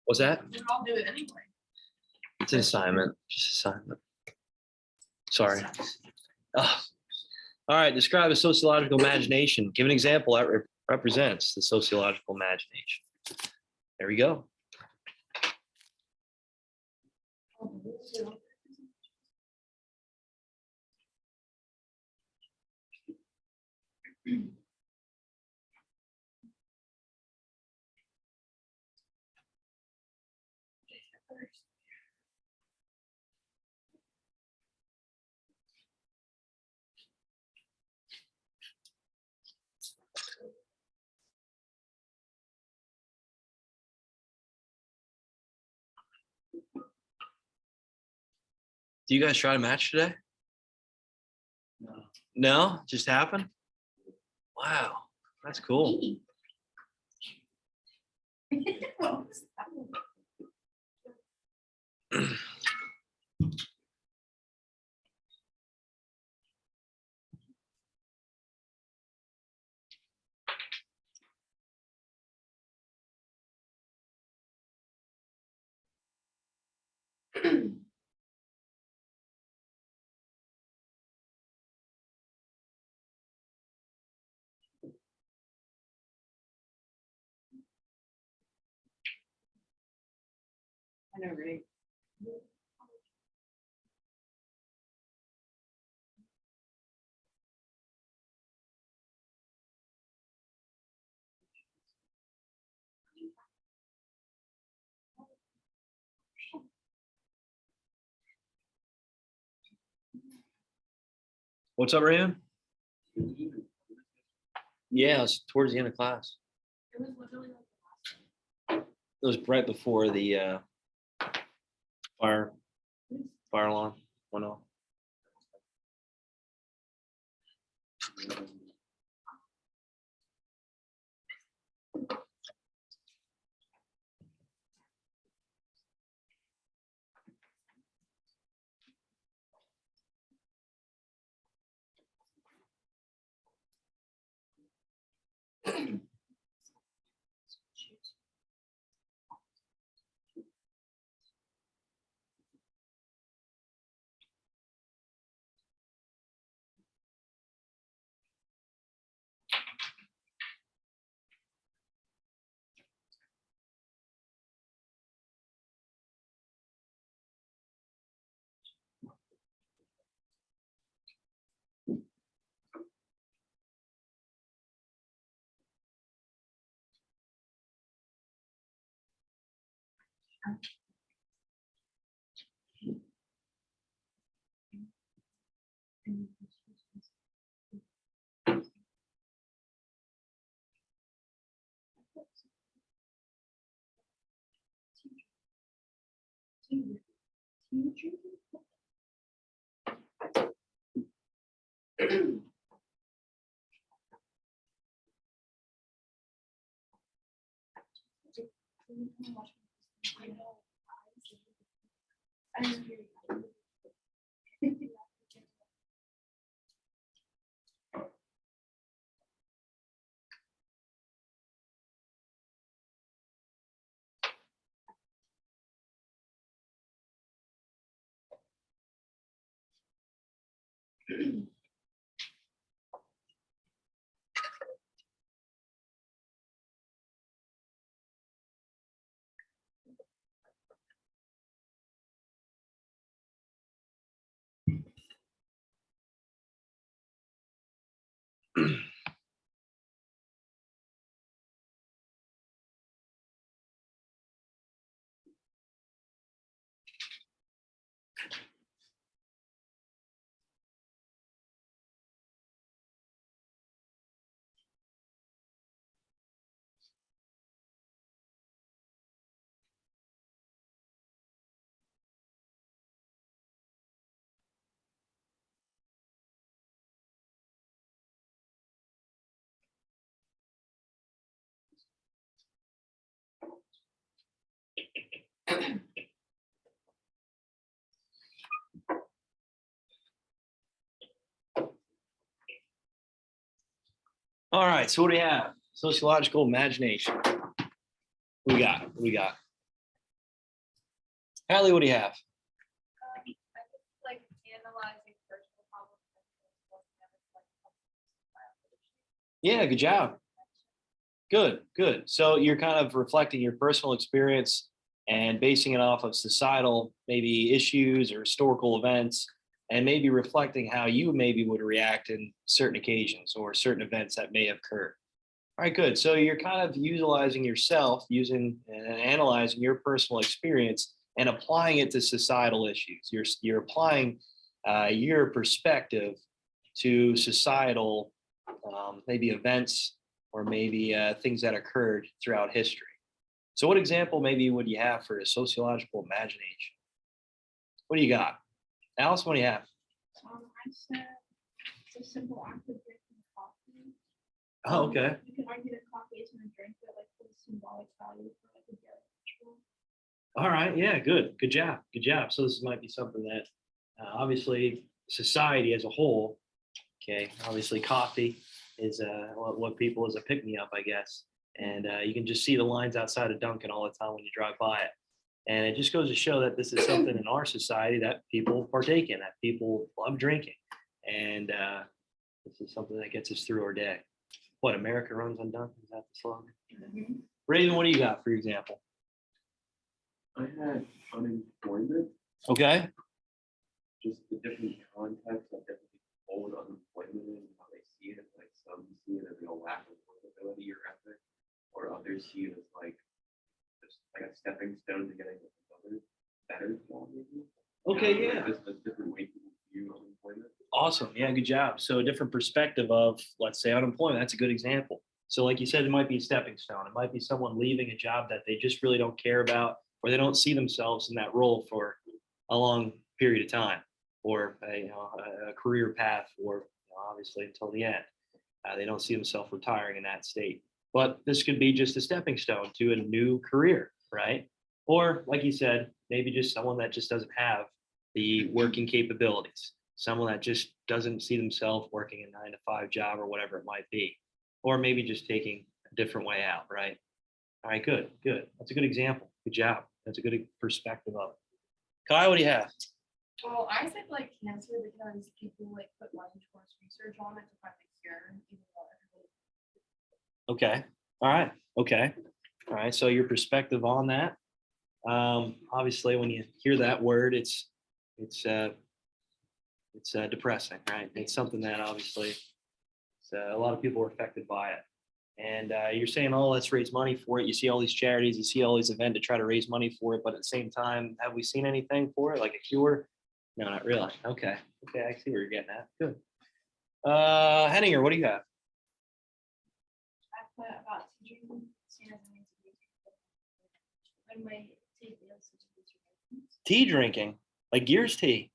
What's that? We would all do it anyway. It's an assignment, just assignment. Sorry. Oh. All right, describe a sociological imagination. Give an example that represents the sociological imagination. There we go. Do you guys try to match today? No. No? Just happened? Wow, that's cool. I know, right? What's up, Raymond? Yeah, it's towards the end of class. It was literally like the last It was right before the fire alarm went off. All right, so what do we have? Sociological imagination. We got. Hallie, what do you have? I think like analyzing personal problems. Yeah, good job. Good. So you're kind of reflecting your personal experience and basing it off of societal maybe issues or historical events, and maybe reflecting how you maybe would react in certain occasions or certain events that may have occurred. All right, good. So you're kind of utilizing yourself, using and analyzing your personal experience and applying it to societal issues. You're applying your perspective to societal maybe events or maybe things that occurred throughout history. So what example maybe would you have for a sociological imagination? What do you got? Alice, what do you have? I said it's a simple act of drinking coffee. Oh, okay. You can argue that coffee isn't a drink, but like the symbolic value for like a daily ritual. All right. Yeah, good job. So this might be something that obviously society as a whole, okay, obviously coffee is what people is a pick-me-up, I guess. And you can just see the lines outside of Dunkin' all the time when you drive by it. And it just goes to show that this is something in our society that people partake in, that people love drinking. And this is something that gets us through our day. What, America runs on Dunkin'? Is that the slogan? Raven, what do you got, for example? I had unemployment, Okay. just the different contexts that different people hold unemployment in, how they see it. Like some see it as a lack of workability or ethic, or others see it as like just like a stepping stone to getting another better job, maybe. Okay, Like yeah. just a different way people view unemployment. Awesome. Yeah, good job. So a different perspective of, let's say, unemployment. That's a good example. So like you said, it might be a stepping stone. It might be someone leaving a job that they just really don't care about, or they don't see themselves in that role for a long period of time, or a career path, or obviously until the end. They don't see themselves retiring in that state. But this could be just a stepping stone to a new career, right? Or like you said, maybe just someone that just doesn't have the working capabilities, someone that just doesn't see themselves working a 9-to-5 job or whatever it might be, or maybe just taking a different way out, right? All right, good. That's a good example. Good job. That's a good perspective of it. Kai, what do you have? Well, I said like cancer because people like put money towards research on it to find the cure, even though everybody. Okay. All right. Okay. All right. So your perspective on that. Obviously, when you hear that word, it's depressing, right? It's something that obviously a lot of people are affected by it. And you're saying, oh, let's raise money for it. You see all these charities, you see all these events to try to raise money for it. But at the same time, have we seen anything for it, like a cure? No, not really. Okay. I see where you're getting at. Good. Henninger, what do you have? I put about teaching seen as a means of when my tea feels such a Tea drinking, like Gears tea.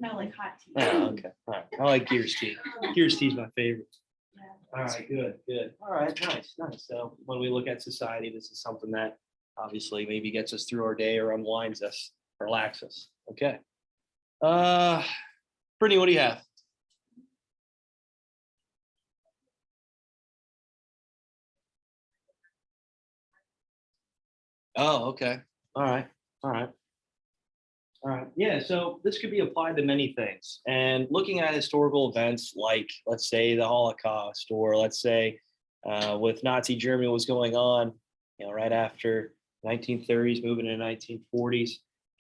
no, like hot tea. Oh, okay. All right. I like Gears tea. Gears tea is my favorite. Yeah. All right, good. All right, nice. So when we look at society, this is something that obviously maybe gets us through our day or unwinds us, relax us. Okay. Brittany, what do you have? Oh, okay. All right. Yeah, so this could be applied to many things. And looking at historical events like, let's say, the Holocaust, or let's say with Nazi Germany, what was going on, right after 1930s, moving into 1940s.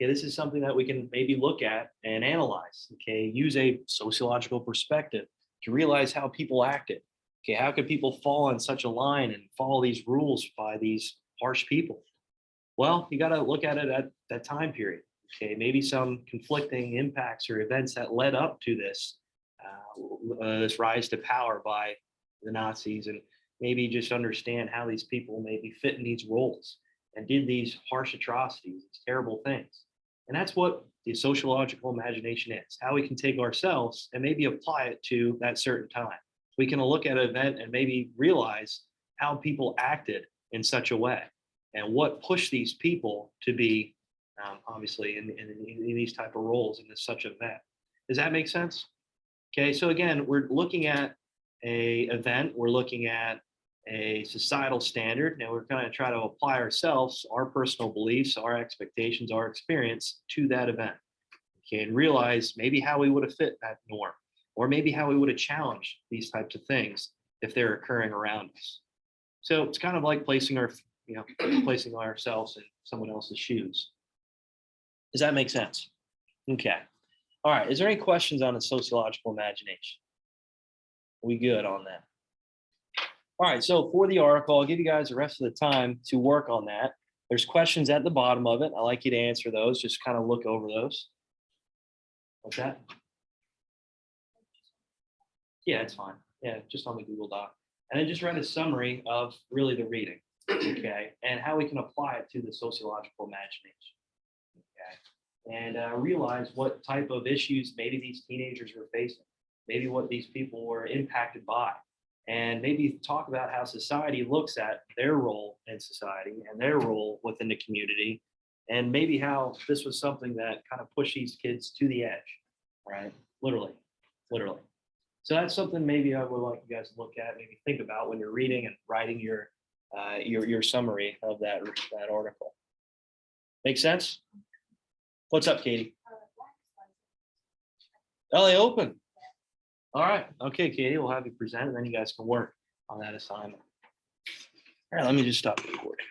Okay, this is something that we can maybe look at and analyze. Okay, use a sociological perspective to realize how people acted. Okay, how could people fall on such a line and follow these rules by these harsh people? Well, you got to look at it at that time period. Okay, maybe some conflicting impacts or events that led up to this rise to power by the Nazis, and maybe just understand how these people maybe fit in these roles and did these harsh atrocities, these terrible things. And that's what the sociological imagination is, how we can take ourselves and maybe apply it to that certain time. We can look at an event and maybe realize how people acted in such a way and what pushed these people to be obviously in these type of roles in such an event. Does that make sense? Okay, so again, we're looking at a event, we're looking at a societal standard. Now we're going to try to apply ourselves, our personal beliefs, our expectations, our experience to that event. Okay, and realize maybe how we would have fit that norm, or maybe how we would have challenged these types of things if they're occurring around us. So it's kind of like placing placing ourselves in someone else's shoes. Does that make sense? Okay. All right. Is there any questions on the sociological imagination? We good on that? All right. So for the article, I'll give you guys the rest of the time to work on that. There's questions at the bottom of it. I'd like you to answer those. Just kind of look over those. What's that? Yeah, it's fine. Yeah, just on the Google Doc. And then just write a summary of really the reading, okay, and how we can apply it to the sociological imagination, okay, and realize what type of issues maybe these teenagers were facing, maybe what these people were impacted by, and maybe talk about how society looks at their role in society and their role within the community, and maybe how this was something that kind of pushed these kids to the edge, right? Literally. So that's something maybe I would like you guys to look at, maybe think about when you're reading and writing your summary of that article. Make sense? What's up, Katie? LA Open. All right. Okay, Katie, we'll have you present, and then you guys can work on that assignment. All right, let me just stop recording.